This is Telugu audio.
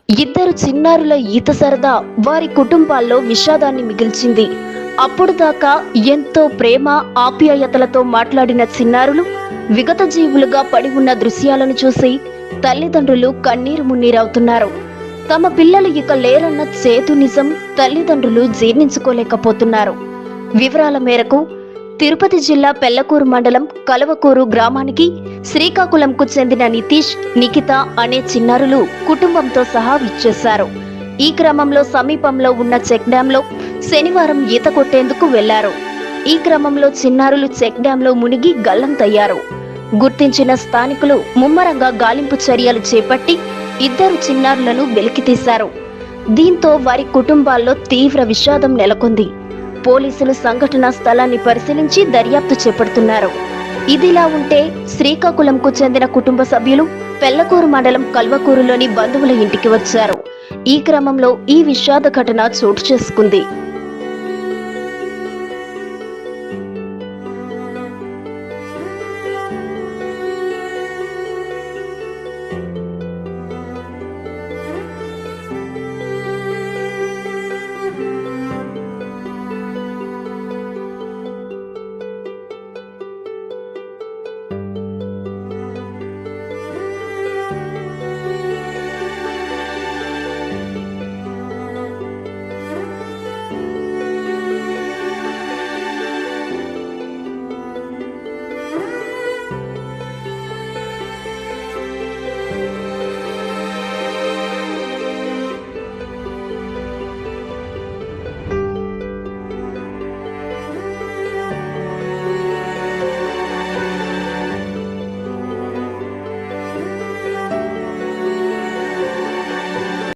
ఇద్దరు చిన్నారుల ఈత సరదా వారి కుటుంబాల్లో విషాదాన్ని మిగిల్చింది. అప్పుడు దాకా ఎంతో ప్రేమ ఆప్యాయతలతో మాట్లాడిన చిన్నారులు విగత జీవులుగా పడి ఉన్న దృశ్యాలను చూసి తల్లిదండ్రులు కన్నీరు మున్నీరవుతున్నారు. తమ పిల్లలు ఇక లేరన్న చేదు నిజం తల్లిదండ్రులు జీర్ణించుకోలేకపోతున్నారు. వివరాల మేరకు తిరుపతి జిల్లా పెళ్లకూరు మండలం కలవకూరు గ్రామానికి శ్రీకాకుళంకు చెందిన నితీష్, నిఖిత అనే చిన్నారులు కుటుంబంతో సహా విచ్చేశారు. ఈ క్రమంలో సమీపంలో ఉన్న చెక్ డ్యాంలో శనివారం ఈత కొట్టేందుకు వెళ్లారు. ఈ క్రమంలో చిన్నారులు చెక్ డ్యాంలో మునిగి గల్లంతయ్యారు. గుర్తించిన స్థానికులు ముమ్మరంగా గాలింపు చర్యలు చేపట్టి ఇద్దరు చిన్నారులను వెలికితీశారు. దీంతో వారి కుటుంబాల్లో తీవ్ర విషాదం నెలకొంది. పోలీసులు సంఘటనా స్థలాన్ని పరిశీలించి దర్యాప్తు చేపడుతున్నారు. ఇదిలా ఉంటే శ్రీకాకుళంకు చెందిన కుటుంబ సభ్యులు పెళ్లకూరు మండలం కల్వకూరులోని బంధువుల ఇంటికి వచ్చారు. ఈ క్రమంలో ఈ విషాద ఘటన చోటు చేసుకుంది.